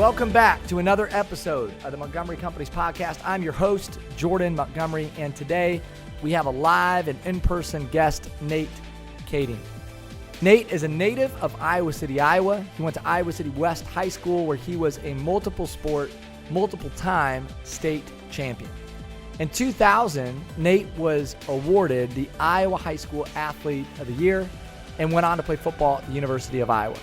Welcome back to another episode of the Montgomery Companies podcast. I'm your host, Jordan Montgomery, and today we have a live and in-person guest, Nate Kaeding. Nate is a native of Iowa City, Iowa. He went to Iowa City West High School, where he was a multiple-sport, multiple-time state champion. In 2000, Nate was awarded the Iowa High School Athlete of the Year and went on to play football at the University of Iowa.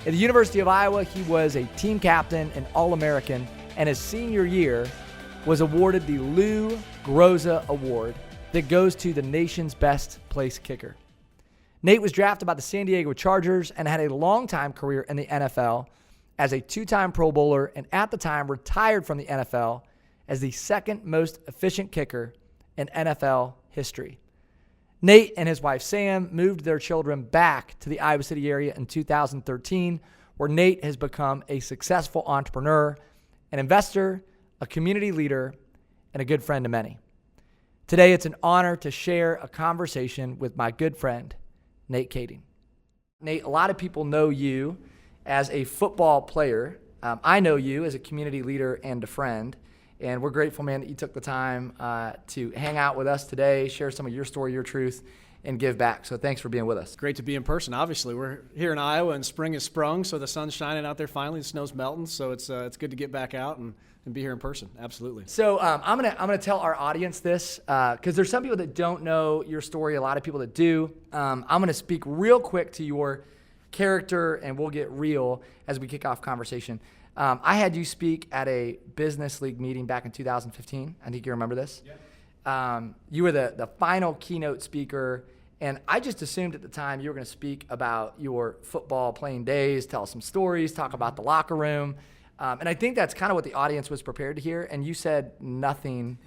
At the University of Iowa, he was a team captain and All-American, and his senior year was awarded the Lou Groza Award that goes to the nation's best place kicker. Nate was drafted by the San Diego Chargers and had a long-time career in the NFL as a two-time Pro Bowler, and at the time retired from the NFL as the second most efficient kicker in NFL history. Nate and his wife Sam moved their children back to the Iowa City area in 2013, where Nate has become a successful entrepreneur, an investor, a community leader, and a good friend to many. Today, it's an honor to share a conversation with my good friend, Nate Kaeding. Nate, a lot of people know you as a football player. I know you as a community leader and a friend. And we're grateful, man, that you took the time to hang out with us today, share some of your story, your truth, and give back. So thanks for being with us. Great to be in person, obviously. We're here in Iowa, and spring has sprung, so the sun's shining out there finally, the snow's melting, so it's good to get back out and be here in person. Absolutely. So I'm gonna tell our audience this, because there's some people that don't know your story, a lot of people that do. I'm going to speak real quick to your character, and we'll get real as we kick off conversation. I had you speak at a business league meeting back in 2015. I think you remember this. Yeah. You were the final keynote speaker, and I just assumed at the time you were going to speak about your football playing days, tell some stories, talk about the locker room. And I think that's kind of what the audience was prepared to hear, and you said nothing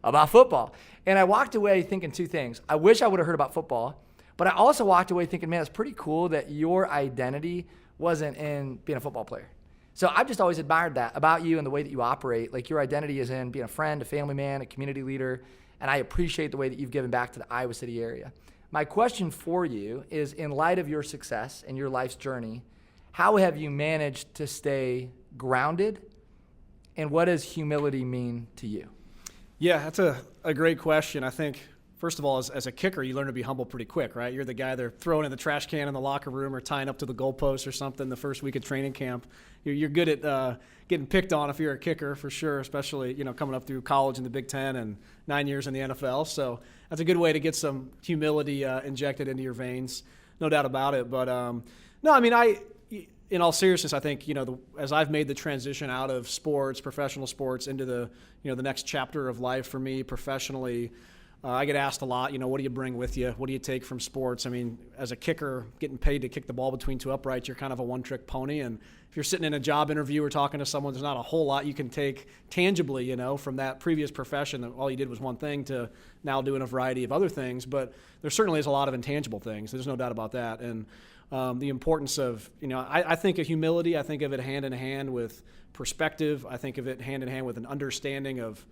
about football. And I walked away thinking two things. I wish I would have heard about football, but I also walked away thinking, man, it's pretty cool that your identity wasn't in being a football player. So I've just always admired that about you and the way that you operate. Like, your identity is in being a friend, a family man, a community leader, and I appreciate the way that you've given back to the Iowa City area. My question for you is, in light of your success and your life's journey, how have you managed to stay grounded, and what does humility mean to you? Yeah, that's a great question. I think, first of all, as a kicker, you learn to be humble pretty quick, right? You're the guy they're throwing in the trash can in the locker room or tying up to the goalpost or something the first week of training camp. You're good at getting picked on if you're a kicker, for sure, especially coming up through college in the Big Ten and 9 years in the NFL. So that's a good way to get some humility injected into your veins, no doubt about it. But no, I mean, in all seriousness, I think, as I've made the transition out of sports, professional sports, into the next chapter of life for me professionally, I get asked a lot, what do you bring with you? What do you take from sports? I mean, as a kicker, getting paid to kick the ball between two uprights, you're kind of a one-trick pony. And if you're sitting in a job interview or talking to someone, there's not a whole lot you can take tangibly, from that previous profession that all you did was one thing to now doing a variety of other things. But there certainly is a lot of intangible things. There's no doubt about that. And the importance of, I think of humility, I think of it hand in hand with perspective. I think of it hand in hand with an understanding of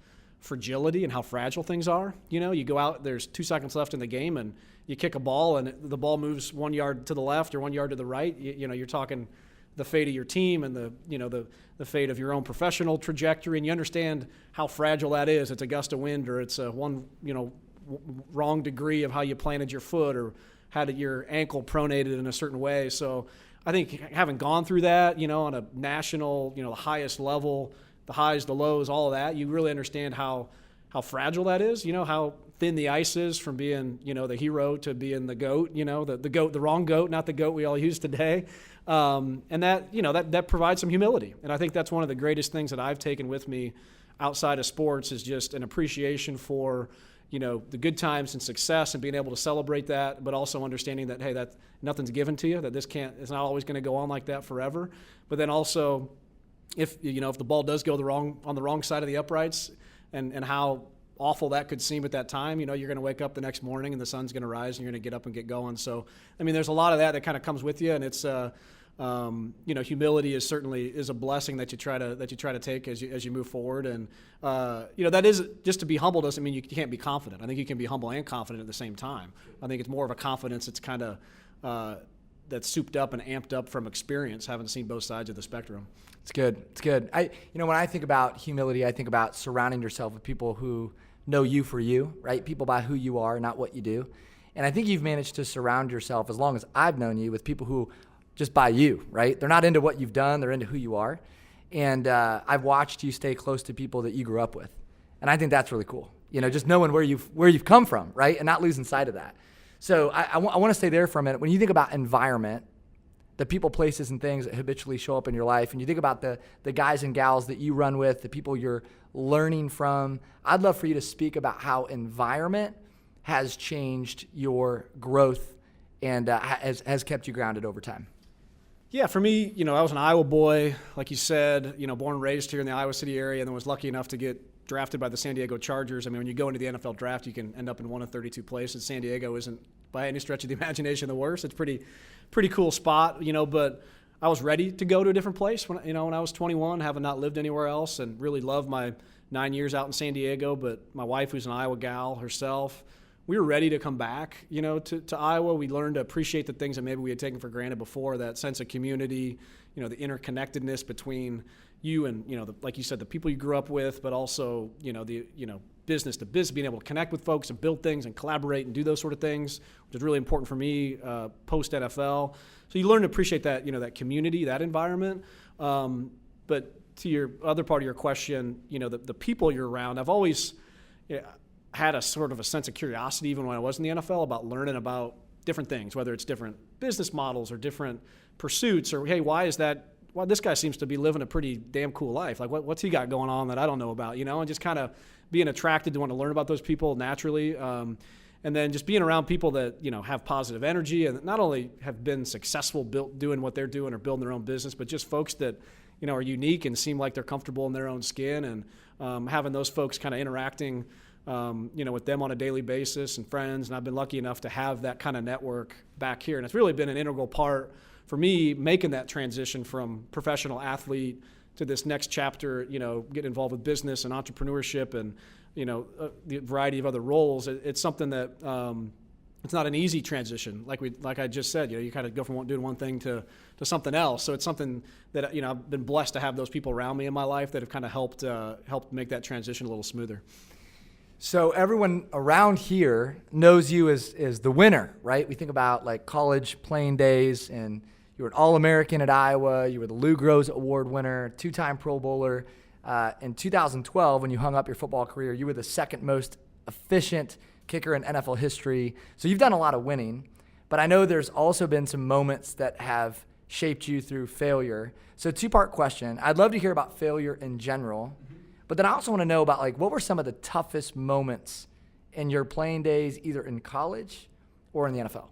fragility and how fragile things are. You go out, there's 2 seconds left in the game, and you kick a ball and the ball moves 1 yard to the left or 1 yard to the right. You're talking the fate of your team and the fate of your own professional trajectory, and you understand how fragile that is. It's a gust of wind, or it's a wrong degree of how you planted your foot, or had your ankle pronated in a certain way. So I think having gone through that, on a national, the highest level, the highs, the lows, all of that, you really understand how fragile that is, how thin the ice is from being, the hero to being the GOAT, the GOAT, the wrong GOAT, not the GOAT we all use today. And that, that provides some humility. And I think that's one of the greatest things that I've taken with me outside of sports, is just an appreciation for, the good times and success, and being able to celebrate that, but also understanding that, hey, that nothing's given to you, that it's not always going to go on like that forever. But then also, if the ball does go on the wrong side of the uprights, and how awful that could seem at that time, you're going to wake up the next morning and the sun's going to rise and you're going to get up and get going. So, I mean, there's a lot of that kind of comes with you, and it's humility is a blessing that you try to take as you move forward. And that is, just to be humble doesn't mean you can't be confident. I think you can be humble and confident at the same time. I think it's more of a confidence that's kind of that's souped up and amped up from experience, having seen both sides of the spectrum. It's good. It's good. When I think about humility, I think about surrounding yourself with people who know you for you, right? People by who you are, not what you do. And I think you've managed to surround yourself, as long as I've known you, with people who just by you, right? They're not into what you've done. They're into who you are. And I've watched you stay close to people that you grew up with. And I think that's really cool. Just knowing where you've come from, right? And not losing sight of that. So I want to stay there for a minute. When you think about environment, the people, places, and things that habitually show up in your life, and you think about the guys and gals that you run with, the people you're learning from, I'd love for you to speak about how environment has changed your growth and has kept you grounded over time. Yeah, for me, I was an Iowa boy, like you said, born and raised here in the Iowa City area, and then was lucky enough to get drafted by the San Diego Chargers. I mean, when you go into the NFL draft, you can end up in one of 32 places. San Diego isn't, by any stretch of the imagination, the worst. It's pretty cool spot, but I was ready to go to a different place when I was 21, having not lived anywhere else, and really loved my 9 years out in San Diego. But my wife, who's an Iowa gal herself, we were ready to come back, to Iowa. We learned to appreciate the things that maybe we had taken for granted before, that sense of community, the interconnectedness between you and, like you said, the people you grew up with, but also, business to business, being able to connect with folks and build things and collaborate and do those sort of things, which is really important for me post NFL. So you learn to appreciate that, that community, that environment. But to your other part of your question, the people you're around, I've always had a sort of a sense of curiosity, even when I was in the NFL, about learning about different things, whether it's different business models or different pursuits, or, hey, why this guy seems to be living a pretty damn cool life. Like, what's he got going on that I don't know about, and just kind of being attracted to want to learn about those people naturally. And then just being around people that, have positive energy and not only have been successful doing what they're doing or building their own business, but just folks that, are unique and seem like they're comfortable in their own skin, and having those folks kind of interacting, with them on a daily basis, and friends. And I've been lucky enough to have that kind of network back here. And it's really been an integral part for me making that transition from professional athlete to this next chapter, getting involved with business and entrepreneurship and, the variety of other roles. It's something that it's not an easy transition. Like I just said, you kind of go from doing one thing to something else. So it's something that, I've been blessed to have those people around me in my life that have kind of helped make that transition a little smoother. So everyone around here knows you as the winner, right? We think about like college playing days, and you were an All-American at Iowa. You were the Lou Groza Award winner, two-time Pro Bowler. In 2012, when you hung up your football career, you were the second most efficient kicker in NFL history. So you've done a lot of winning, but I know there's also been some moments that have shaped you through failure. So two-part question. I'd love to hear about failure in general, but then I also want to know about what were some of the toughest moments in your playing days, either in college or in the NFL?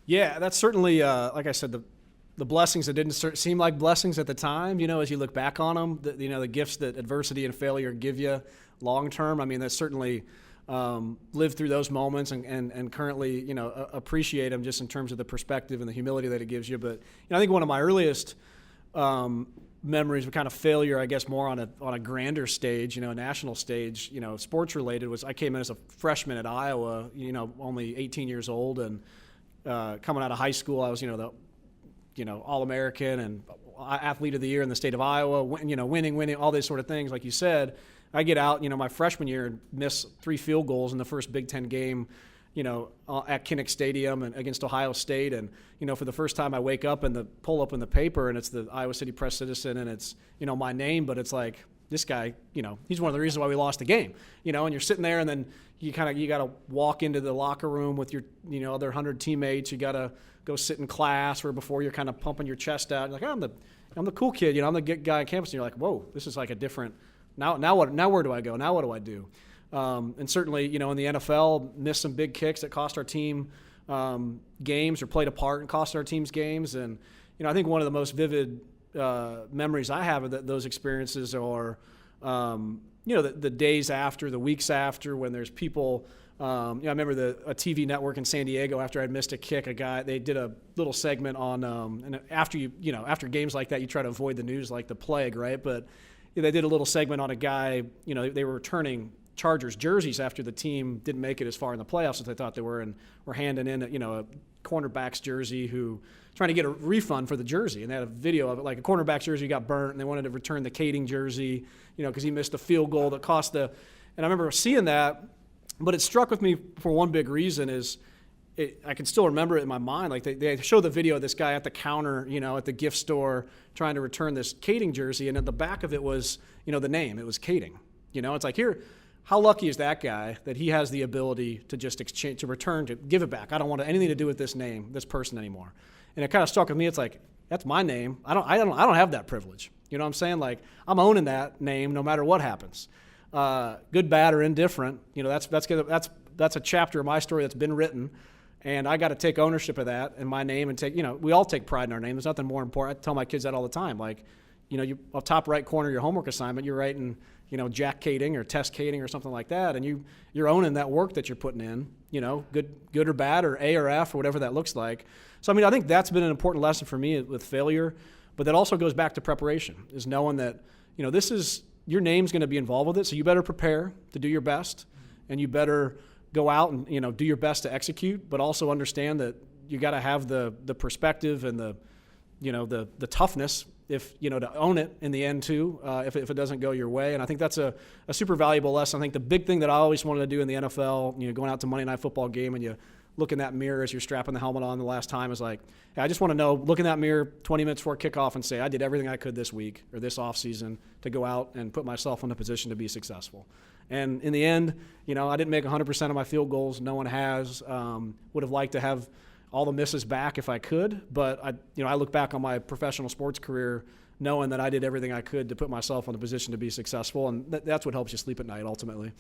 Yeah, that's certainly, like I said, the blessings that didn't seem like blessings at the time, as you look back on them, the gifts that adversity and failure give you long term. I mean, that's certainly lived through those moments and currently, appreciate them just in terms of the perspective and the humility that it gives you. But I think one of my earliest memories of kind of failure, I guess more on a grander stage, a national stage, sports related, was I came in as a freshman at Iowa, only 18 years old, and coming out of high school, I was, All-American and athlete of the year in the state of Iowa, winning, all these sort of things. Like you said, I get out, my freshman year and miss 3 field goals in the first Big Ten game, at Kinnick Stadium and against Ohio State. And, for the first time I wake up and pull up in the paper and it's the Iowa City Press Citizen and it's, my name, but it's like, this guy, he's one of the reasons why we lost the game, and you're sitting there and then you got to walk into the locker room with your, other 100 teammates. You got to go sit in class where before you're kind of pumping your chest out. You're like, I'm the cool kid, I'm the guy on campus. And you're like, whoa, this is like a different, now where do I go? Now what do I do? And certainly, in the NFL, missed some big kicks that cost our team games or played a part and cost our team's games. And, I think one of the most vivid memories I have of those experiences are, the days after, the weeks after, when there's people. I remember a TV network in San Diego, after I'd missed a kick, they did a little segment on, and after after games like that, you try to avoid the news like the plague, right? But they did a little segment on a guy, they were returning Chargers jerseys after the team didn't make it as far in the playoffs as they thought they were, and were handing in a cornerback's jersey who trying to get a refund for the jersey, and they had a video of it, like a cornerback's jersey got burnt, and they wanted to return the Kaeding jersey, because he missed a field goal that cost and I remember seeing that, but it struck with me for one big reason is I can still remember it in my mind. Like they show the video of this guy at the counter, at the gift store trying to return this Kaeding jersey, and at the back of it was, the name. It was Kaeding. It's like, here, how lucky is that guy that he has the ability to just exchange, to return, to give it back. I don't want anything to do with this name, this person anymore. And it kind of struck with me. It's like, that's my name. I don't have that privilege. You know what I'm saying? Like, I'm owning that name no matter what happens. Good, bad, or indifferent. That's a chapter of my story that's been written. And I got to take ownership of that in my name and we all take pride in our name. There's nothing more important. I tell my kids that all the time. Like, you top right corner of your homework assignment, you're writing, Jack Kaeding or Tess Kaeding or something like that. And you're owning that work that you're putting in, good or bad or A or F or whatever that looks like. So, I think that's been an important lesson for me with failure. But that also goes back to preparation, is knowing that, this is, your name's going to be involved with it. So you better prepare to do your best, and you better go out and, do your best to execute, but also understand that you got to have the perspective and the toughness to own it in the end too, if it doesn't go your way. And I think that's a super valuable lesson. I think the big thing that I always wanted to do in the NFL, going out to Monday Night Football game and you look in that mirror as you're strapping the helmet on the last time is like, hey, I just want to know, look in that mirror 20 minutes before kickoff and say, I did everything I could this week or this offseason to go out and put myself in a position to be successful. And in the end, I didn't make 100% of my field goals. No one has. Would have liked to have all the misses back if I could. But I look back on my professional sports career knowing that I did everything I could to put myself in a position to be successful. And that's what helps you sleep at night ultimately.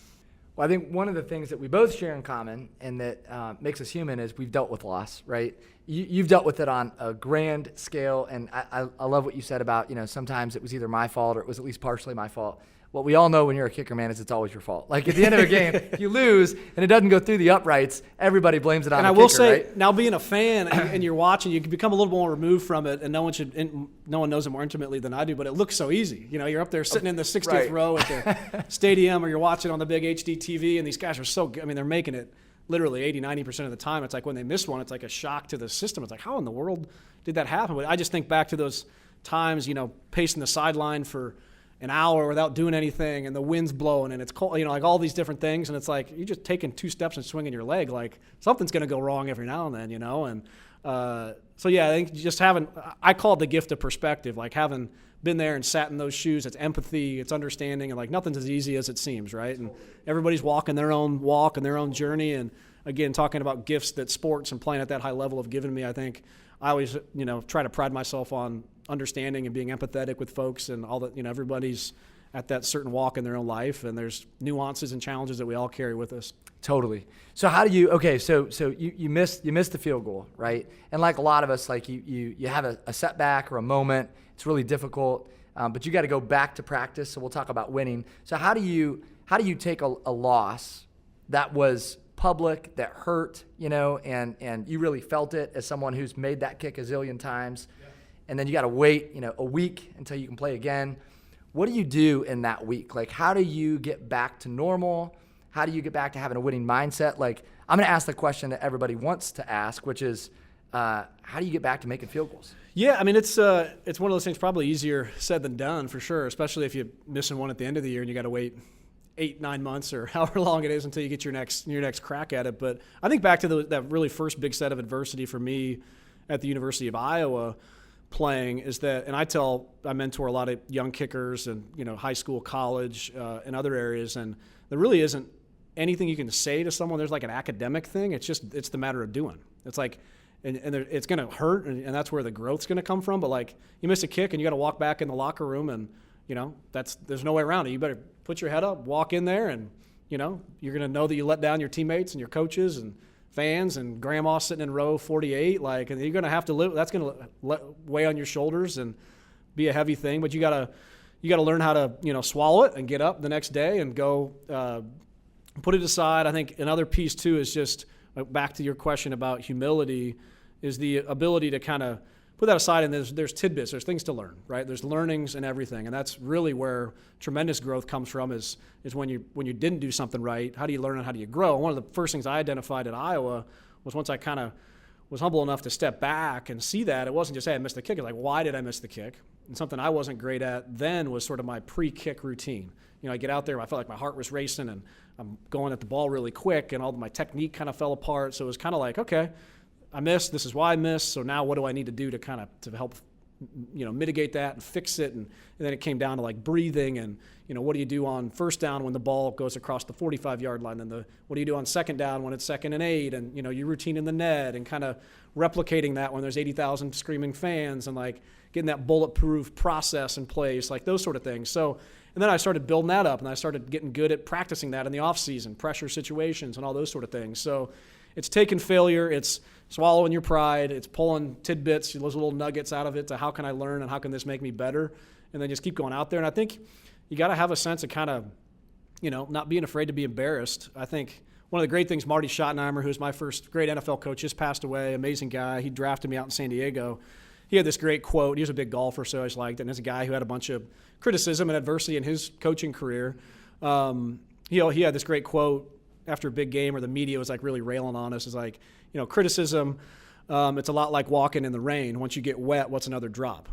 Well, I think one of the things that we both share in common and that makes us human is we've dealt with loss, right? You've dealt with it on a grand scale, and I love what you said about, sometimes it was either my fault or it was at least partially my fault. What we all know when you're a kicker, man, is it's always your fault. Like at the end of a game, if you lose and it doesn't go through the uprights, everybody blames it on the kicker, And I will say, right? Now being a fan and you're watching, you can become a little more removed from it, and no one knows it more intimately than I do, but it looks so easy. You're up there sitting in the 60th row at the stadium, or you're watching on the big HD TV, and these guys are so good. They're making it literally 80, 90% of the time. It's like when they miss one, it's like a shock to the system. It's like, how in the world did that happen? But I just think back to those times, pacing the sideline for an hour without doing anything, and the wind's blowing and it's cold, like all these different things. And it's like, you're just taking 2 steps and swinging your leg. Like something's going to go wrong every now and then, And so, yeah, I think just I call it the gift of perspective, like having been there and sat in those shoes. It's empathy, it's understanding, and like nothing's as easy as it seems, right? And everybody's walking their own walk and their own journey. And again, talking about gifts that sports and playing at that high level have given me, I think I always, try to pride myself on understanding and being empathetic with folks, and all that. Everybody's at that certain walk in their own life, and there's nuances and challenges that we all carry with us. Totally. So how do you? Okay, so you missed the field goal, right? And like a lot of us, like you have a setback or a moment. It's really difficult, but you got to go back to practice. So we'll talk about winning. So how do you take a loss that was public, that hurt, and you really felt it as someone who's made that kick a zillion times, and then you got to wait, a week until you can play again. What do you do in that week? Like, how do you get back to normal? How do you get back to having a winning mindset? Like, I'm going to ask the question that everybody wants to ask, which is, how do you get back to making field goals? Yeah, it's one of those things probably easier said than done for sure, especially if you're missing one at the end of the year and you got to wait 8-9 months or however long it is until you get your next crack at it. But I think back to that really first big set of adversity for me at the University of Iowa playing is that, and I mentor a lot of young kickers and high school, college, and other areas, and there really isn't anything you can say to someone. There's like an academic thing. It's the matter of doing. It's like, and it's going to hurt, and that's where the growth's going to come from. But like, you miss a kick and you got to walk back in the locker room, and there's no way around it. You better put your head up, walk in there, and you're going to know that you let down your teammates and your coaches and fans and grandma sitting in row 48. Like, and you're going to have to live. That's going to weigh on your shoulders and be a heavy thing. But you got to learn how to swallow it and get up the next day and go put it aside. I think another piece too is just back to your question about humility, is the ability to kind of put that aside, and there's tidbits, there's things to learn, right? There's learnings and everything, and that's really where tremendous growth comes from is when you didn't do something right, how do you learn and how do you grow? And one of the first things I identified at Iowa was once I kind of was humble enough to step back and see that, it wasn't just, hey, I missed the kick. It's like, why did I miss the kick? And something I wasn't great at then was sort of my pre-kick routine. You know, I get out there, I felt like my heart was racing, and I'm going at the ball really quick, and all my technique kind of fell apart. So it was kind of like, okay, I missed. This is why I missed. So now what do I need to do to help, mitigate that and fix it? And then it came down to like breathing and, what do you do on first down when the ball goes across the 45-yard line? And what do you do on second down when it's 2nd and 8? And, your routine in the net and kind of replicating that when there's 80,000 screaming fans and like getting that bulletproof process in place, like those sort of things. So, and then I started building that up and I started getting good at practicing that in the off season, pressure situations and all those sort of things. So it's taking failure, it's swallowing your pride, it's pulling tidbits, those little nuggets out of it to how can I learn and how can this make me better, and then just keep going out there. And I think you got to have a sense of kind of, not being afraid to be embarrassed. I think one of the great things, Marty Schottenheimer, who's my first great NFL coach, just passed away, amazing guy. He drafted me out in San Diego. He had this great quote. He was a big golfer, so I always liked it. And as a guy who had a bunch of criticism and adversity in his coaching career, he had this great quote after a big game where the media was like really railing on us. It's like, criticism, it's a lot like walking in the rain. Once you get wet, what's another drop?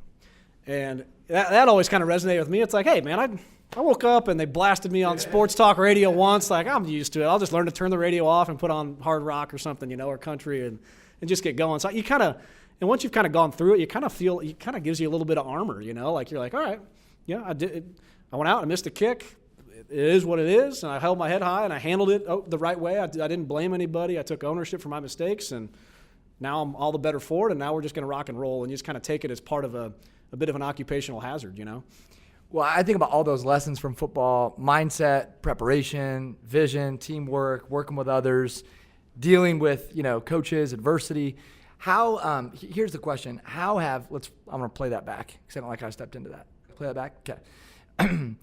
And that always kind of resonated with me. It's like, hey, man, I woke up and they blasted me on sports talk radio once. Like, I'm used to it. I'll just learn to turn the radio off and put on hard rock or something, or country and just get going. So you kind of, and once you've kind of gone through it, you kind of feel, it kind of gives you a little bit of armor, like you're like, all right, yeah, I did it. I went out and missed a kick. It is what it is, and I held my head high and I handled it the right way. I didn't blame anybody. I took ownership for my mistakes, and now I'm all the better for it, and now we're just going to rock and roll and just kind of take it as part of a bit of an occupational hazard, Well, I think about all those lessons from football: mindset, preparation, vision, teamwork, working with others, dealing with, coaches, adversity. How, here's the question. I'm going to play that back because I don't like how I stepped into that. Play that back? Okay.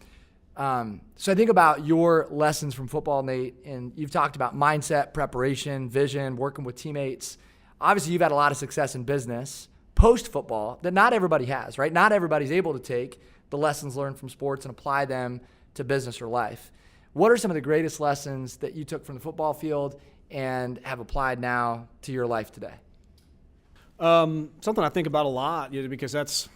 So I think about your lessons from football, Nate, and you've talked about mindset, preparation, vision, working with teammates. Obviously, you've had a lot of success in business post-football that not everybody has, right? Not everybody's able to take the lessons learned from sports and apply them to business or life. What are some of the greatest lessons that you took from the football field and have applied now to your life today? Something I think about a lot, because that's,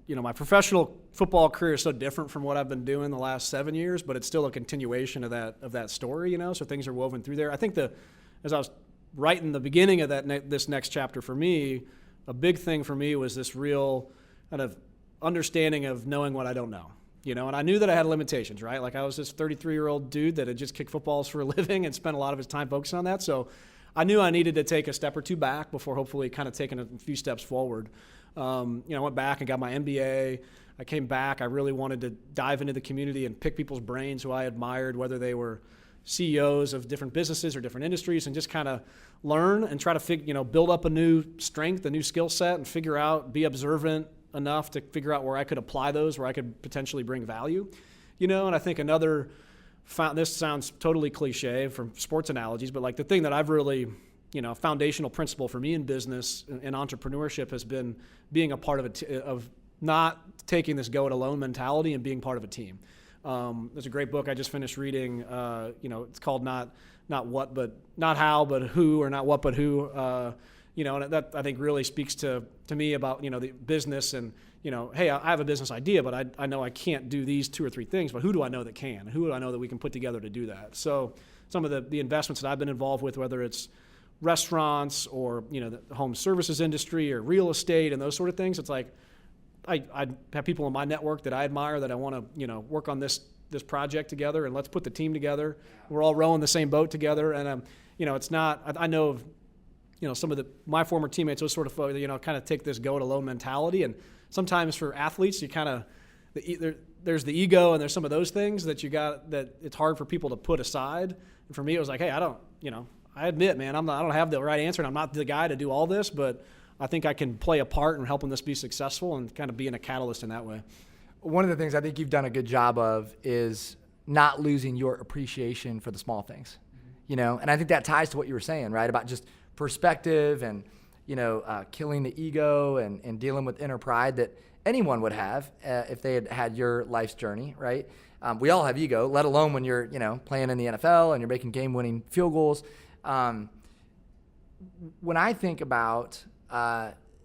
my professional football career is so different from what I've been doing the last 7 years, but it's still a continuation of that story, so things are woven through there. I think as I was writing the beginning of this next chapter for me, a big thing for me was this real kind of understanding of knowing what I don't know, and I knew that I had limitations, right? Like I was this 33-year-old dude that had just kicked footballs for a living and spent a lot of his time focusing on that. So I knew I needed to take a step or two back before hopefully kind of taking a few steps forward. I went back and got my MBA. I came back. I really wanted to dive into the community and pick people's brains who I admired, whether they were CEOs of different businesses or different industries, and just kind of learn and try to build up a new strength, a new skill set, and be observant enough to figure out where I could apply those, where I could potentially bring value. And I think this sounds totally cliche from sports analogies, but like the thing that I've really, foundational principle for me in business and entrepreneurship has been being a part of not taking this go it alone mentality and being part of a team. There's a great book I just finished reading. It's called not how, but who, or not what, but who. And that I think really speaks to me about the business and hey, I have a business idea, but I know I can't do these 2 or 3 things, but who do I know that can? Who do I know that we can put together to do that? So some of the investments that I've been involved with, whether it's restaurants or the home services industry or real estate and those sort of things, it's like I have people in my network that I admire that I want to work on this project together, and let's put the team together. We're all rowing the same boat together, and it's not. I know of some of my former teammates, those sort of folks, kind of take this go it alone mentality, and sometimes for athletes, you kind of there's the ego and there's some of those things that that it's hard for people to put aside. And for me, it was like, hey, I admit, man, I don't have the right answer, and I'm not the guy to do all this, but I think I can play a part in helping this be successful and kind of being a catalyst in that way. One of the things I think you've done a good job of is not losing your appreciation for the small things, and I think that ties to what you were saying, right, about just perspective and, killing the ego and dealing with inner pride that anyone would have if they had had your life's journey, right? We all have ego, let alone when you're, playing in the NFL and you're making game-winning field goals. When I think about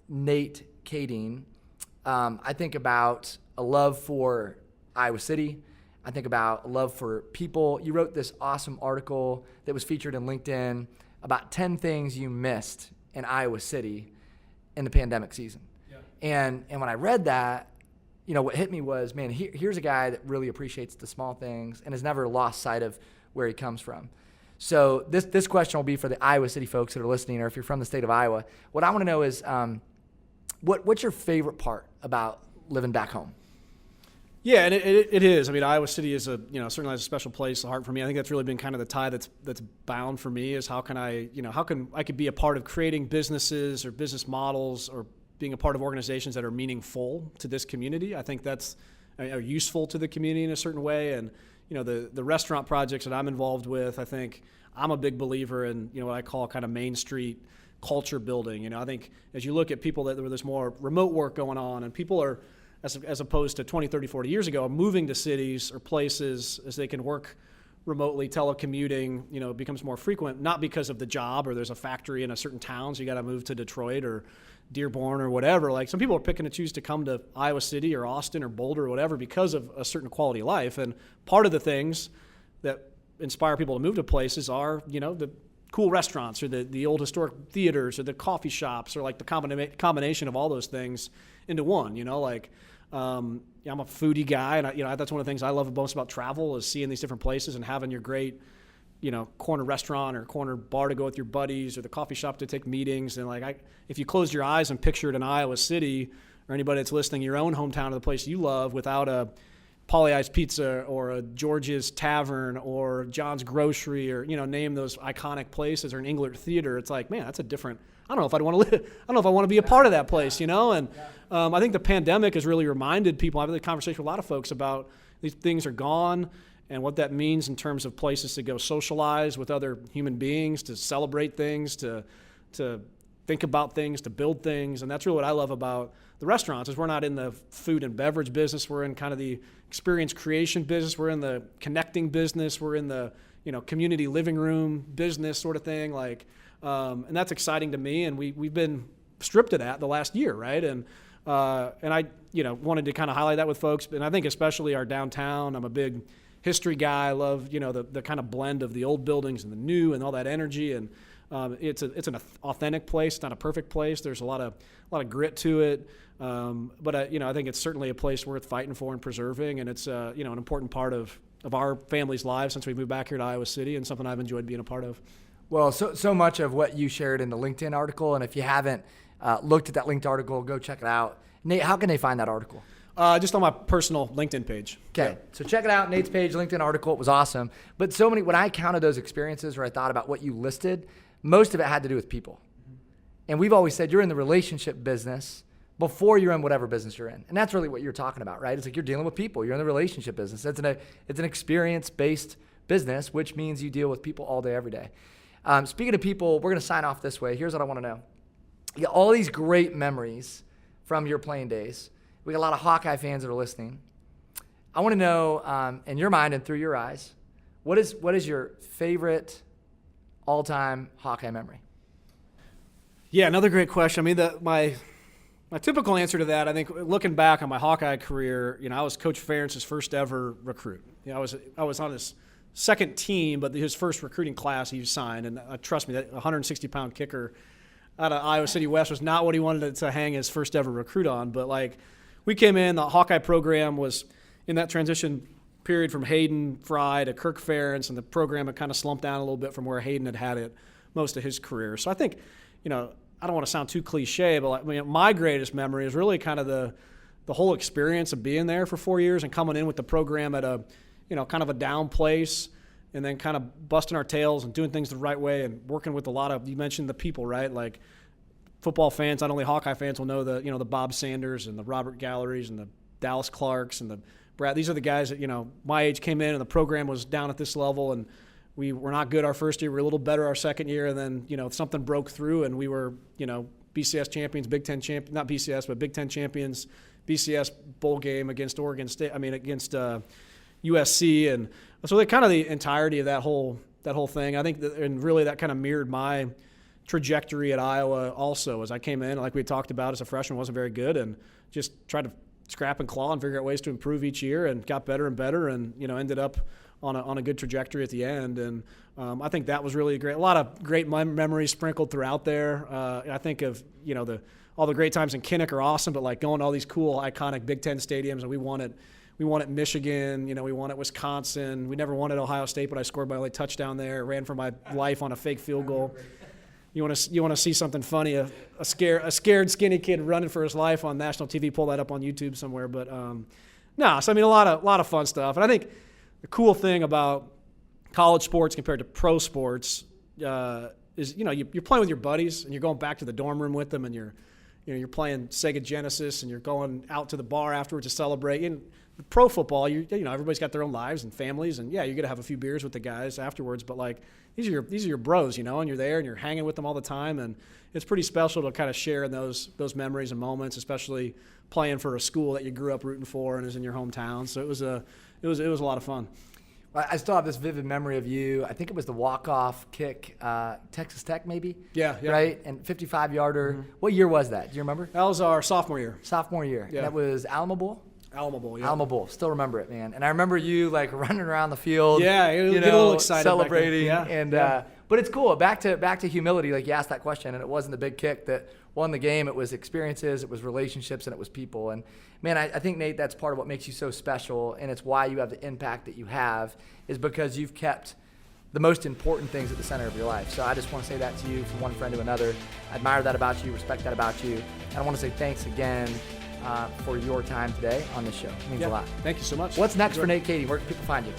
Nate Kaeding, I think about a love for Iowa City. I think about a love for people. You wrote this awesome article that was featured in LinkedIn about 10 things you missed in Iowa City in the pandemic season. Yeah. And when I read that, what hit me was, man, here's a guy that really appreciates the small things and has never lost sight of where he comes from. So this question will be for the Iowa City folks that are listening, or if you're from the state of Iowa. What I want to know is, what's your favorite part about living back home? Yeah, and it is. I mean, Iowa City is certainly has a special place, a heart for me. I think that's really been kind of the tie that's bound for me is how can I could be a part of creating businesses or business models or being a part of organizations that are meaningful to this community. I think that's useful to the community in a certain way. And, the restaurant projects that I'm involved with, I think I'm a big believer in, what I call kind of Main Street culture building. I think as you look at people where there's more remote work going on and people are, as opposed to 20, 30, 40 years ago, moving to cities or places as they can work remotely, telecommuting, becomes more frequent, not because of the job or there's a factory in a certain town, so you got to move to Detroit or Dearborn or whatever. Like some people are picking to choose to come to Iowa City or Austin or Boulder or whatever because of a certain quality of life. And part of the things that inspire people to move to places are, the cool restaurants or the old historic theaters or the coffee shops or like the combination of all those things into one, I'm a foodie guy, and that's one of the things I love most about travel is seeing these different places and having your great, corner restaurant or corner bar to go with your buddies or the coffee shop to take meetings. And if you closed your eyes and pictured an Iowa City or anybody that's listening, your own hometown or the place you love without a Polly Ice Pizza or a George's Tavern or John's Grocery or, name those iconic places or an Englert Theater, it's like, man, that's a different, I don't know if I'd want to live. I don't know if I want to be a part of that place, And I think the pandemic has really reminded people. I've had a conversation with a lot of folks about these things are gone and what that means in terms of places to go socialize with other human beings, to celebrate things, to think about things, to build things. And that's really what I love about the restaurants is we're not in the food and beverage business. We're in kind of the experience creation business. We're in the connecting business. We're in the, community living room business sort of thing. And that's exciting to me. And we've been stripped of that the last year, right? And I, wanted to kind of highlight that with folks. And I think especially our downtown, I'm a big history guy. I love, the kind of blend of the old buildings and the new and all that energy. And it's an authentic place. It's not a perfect place. There's a lot of grit to it. But I think it's certainly a place worth fighting for and preserving. And it's, an important part of our family's lives since we moved back here to Iowa City and something I've enjoyed being a part of. Well, so much of what you shared in the LinkedIn article, and if you haven't looked at that linked article, go check it out. Nate, how can they find that article? Just on my personal LinkedIn page. Okay, yeah. So check it out, Nate's page, LinkedIn article. It was awesome. But when I counted those experiences or I thought about what you listed, most of it had to do with people. And we've always said you're in the relationship business before you're in whatever business you're in. And that's really what you're talking about, right? It's like you're dealing with people. You're in the relationship business. It's an experience-based business, which means you deal with people all day, every day. Speaking of people, we're going to sign off this way. Here's what I want to know. You got all these great memories from your playing days. We got a lot of Hawkeye fans that are listening. I want to know, in your mind and through your eyes, what is your favorite all-time Hawkeye memory? Yeah, another great question. I mean, my typical answer to that, I think, looking back on my Hawkeye career, I was Coach Ferentz's first ever recruit. I was on his second team, but his first recruiting class he signed, and trust me, that 160-pound kicker out of Iowa City West was not what he wanted to hang his first ever recruit on. But we came in, the Hawkeye program was in that transition period from Hayden Fry to Kirk Ferentz, and the program had kind of slumped down a little bit from where Hayden had it most of his career. So I think, I don't want to sound too cliche, but my greatest memory is really kind of the whole experience of being there for 4 years and coming in with the program at a, kind of a down place, and then kind of busting our tails and doing things the right way and working with a lot of, you mentioned the people, right? Like football fans, not only Hawkeye fans, will know the Bob Sanders and the Robert Galleries and the Dallas Clarks and the Brad. These are the guys that, my age came in and the program was down at this level, and we were not good our first year. We were a little better our second year, and then, something broke through and we were, BCS champions, Big Ten champions, not BCS, but Big Ten champions, BCS bowl game against Oregon State. Against USC, and so kind of the entirety of that whole thing. I think and really that kind of mirrored my trajectory at Iowa also. As I came in, like we talked about, as a freshman, wasn't very good, and just tried to scrap and claw and figure out ways to improve each year, and got better and better, and ended up on a good trajectory at the end. And I think that was really great. A lot of great memories sprinkled throughout there. I think of all the great times in Kinnick are awesome, but like going to all these cool iconic Big Ten stadiums, and we won at Michigan, we won at Wisconsin. We never won at Ohio State, but I scored my only touchdown there. Ran for my life on a fake field goal. You want to see something funny? A scared skinny kid running for his life on national TV. Pull that up on YouTube somewhere. But so a lot of fun stuff. And I think the cool thing about college sports compared to pro sports is you're playing with your buddies, and you're going back to the dorm room with them, and you're playing Sega Genesis, and you're going out to the bar afterwards to celebrate. And pro football, everybody's got their own lives and families, and you're gonna have a few beers with the guys afterwards. But like these are your bros, and you're there and you're hanging with them all the time, and it's pretty special to kind of share in those memories and moments, especially playing for a school that you grew up rooting for and is in your hometown. So it was a lot of fun. I still have this vivid memory of you. I think it was the walk-off kick, Texas Tech maybe? Yeah. Right? And 55-yarder. Mm-hmm. What year was that? Do you remember? That was our sophomore year. Yeah. And that was Alamo Bowl? Alamo Bowl, yeah. Alamo Bowl. Still remember it, man. And I remember you like running around the field. Yeah, get a little excited. Celebrating. Yeah. But it's cool. Back to humility, like you asked that question, and it wasn't the big kick that won the game. It was experiences, it was relationships, and it was people. And man, I think, Nate, that's part of what makes you so special, and it's why you have the impact that you have, is because you've kept the most important things at the center of your life. So I just want to say that to you from one friend to another. I admire that about you, respect that about you. And I want to say thanks again for your time today on this show. It means a lot. Thank you so much. What's next for Nate Kaeding? Where can people find you?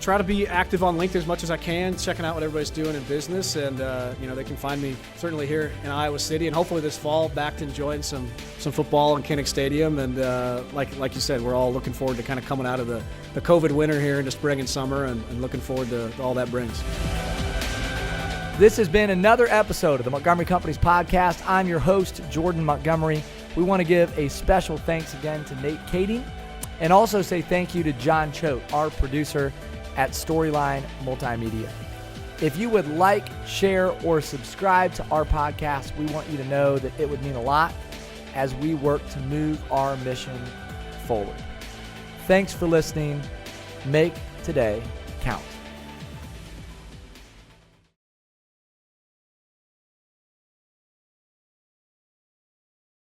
Try to be active on LinkedIn as much as I can, checking out what everybody's doing in business, and they can find me certainly here in Iowa City, and hopefully this fall back to enjoying some football in Kinnick Stadium. And like you said, we're all looking forward to kind of coming out of the COVID winter here into spring and summer, and looking forward to all that brings. This has been another episode of the Montgomery Companies podcast. I'm your host, Jordan Montgomery. We want to give a special thanks again to Nate Kaeding, and also say thank you to John Choate, our producer at Storyline Multimedia. If you would like, share, or subscribe to our podcast, we want you to know that it would mean a lot as we work to move our mission forward. Thanks for listening. Make today count.